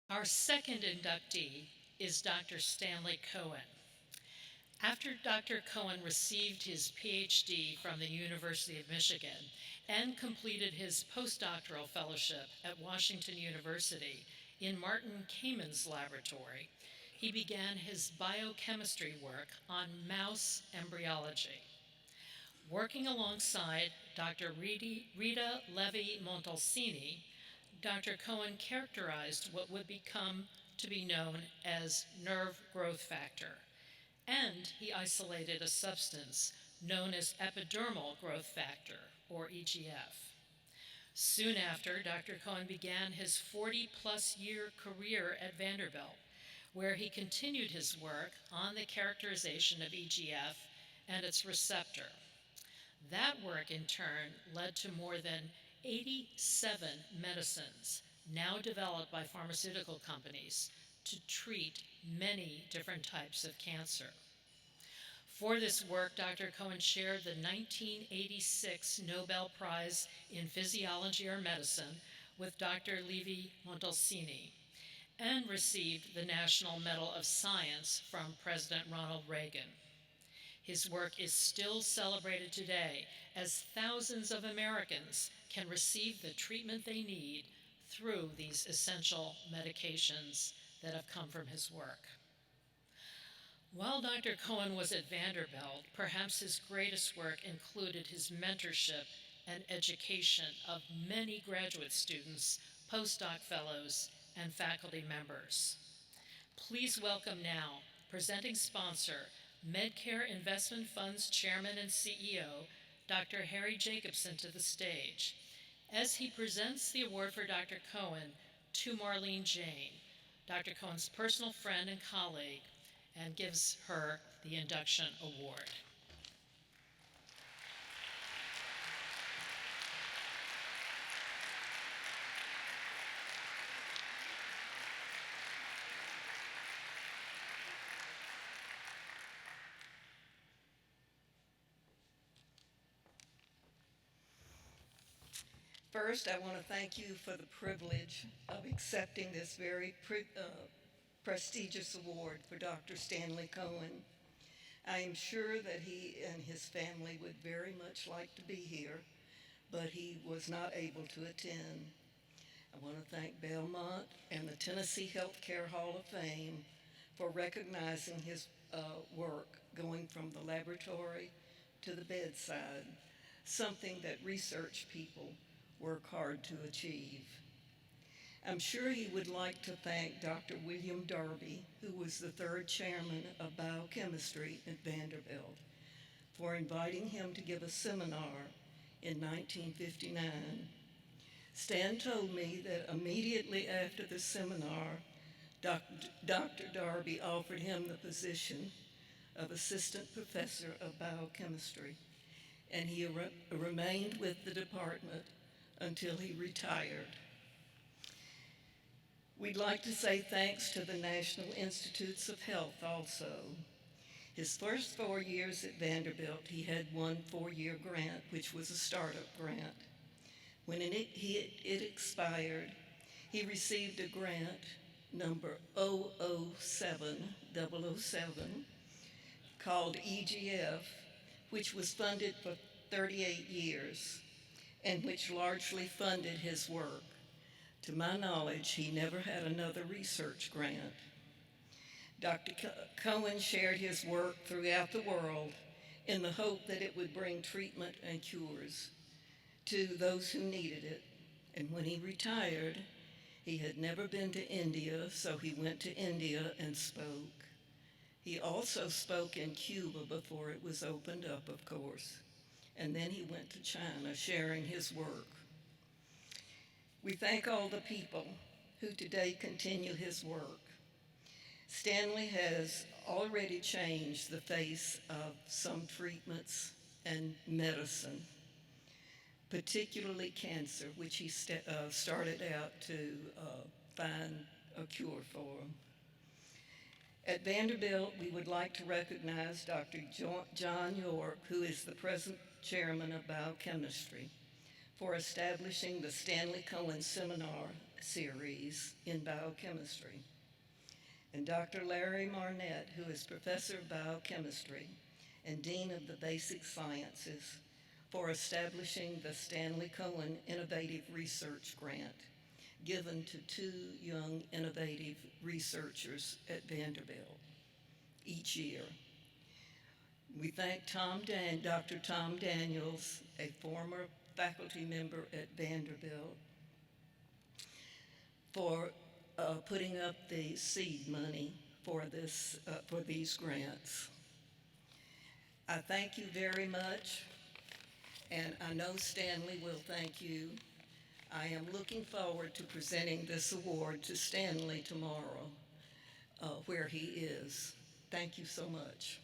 Our second inductee is Dr. Stanley Cohen. After Dr. Cohen received his PhD from the University of Michigan and completed his postdoctoral fellowship at Washington University in Martin Kamen's laboratory, he began his biochemistry work on mouse embryology. Working alongside Dr. Rita Levi-Montalcini, Dr. Cohen characterized what would become to be known as nerve growth factor, and he isolated a substance known as epidermal growth factor, or EGF. Soon after, Dr. Cohen began his 40-plus year career at Vanderbilt, where he continued his work on the characterization of EGF and its receptor. That work, in turn, led to more than 87 medicines now developed by pharmaceutical companies to treat many different types of cancer. For this work, Dr. Cohen shared the 1986 Nobel Prize in Physiology or Medicine with Dr. Levi-Montalcini and received the National Medal of Science from President Ronald Reagan. His work is still celebrated today as thousands of Americans can receive the treatment they need through these essential medications that have come from his work. While Dr. Cohen was at Vanderbilt, perhaps his greatest work included his mentorship and education of many graduate students, postdoc fellows, and faculty members. Please welcome now presenting sponsor, Medcare Investment Fund's Chairman and CEO, Dr. Harry Jacobson, to the stage as he presents the award for Dr. Cohen to Marlene Jayne, Dr. Cohen's personal friend and colleague, and gives her the induction award. First, I want to thank you for the privilege of accepting this very prestigious award for Dr. Stanley Cohen. I am sure that he and his family would very much like to be here, but he was not able to attend. I want to thank Belmont and the Tennessee Healthcare Hall of Fame for recognizing his work going from the laboratory to the bedside, something that research people work hard to achieve. I'm sure he would like to thank Dr. William Darby, who was the third chairman of biochemistry at Vanderbilt, for inviting him to give a seminar in 1959. Stan told me that immediately after the seminar, Dr. Darby offered him the position of assistant professor of biochemistry, and he remained with the department until he retired. We'd like to say thanks to the National Institutes of Health also. His first 4 years at Vanderbilt, he had one 4-year grant, which was a startup grant. When it expired, he received a grant number 007 called EGF, which was funded for 38 years and which largely funded his work. To my knowledge, he never had another research grant. Dr. Cohen shared his work throughout the world in the hope that it would bring treatment and cures to those who needed it. And when he retired, he had never been to India, so he went to India and spoke. He also spoke in Cuba before it was opened up, of course. And then he went to China, sharing his work. We thank all the people who today continue his work. Stanley has already changed the face of some treatments and medicine, particularly cancer, which he started out to find a cure for. At Vanderbilt, we would like to recognize Dr. John York, who is the present chairman of biochemistry, for establishing the Stanley Cohen Seminar series in biochemistry. And Dr. Larry Marnett, who is professor of biochemistry and dean of the basic sciences, for establishing the Stanley Cohen Innovative Research Grant, given to 2 young innovative researchers at Vanderbilt each year. We thank Dr. Tom Daniels, a former faculty member at Vanderbilt, for putting up the seed money for these grants. I thank you very much, and I know Stanley will thank you. I am looking forward to presenting this award to Stanley tomorrow, where he is. Thank you so much.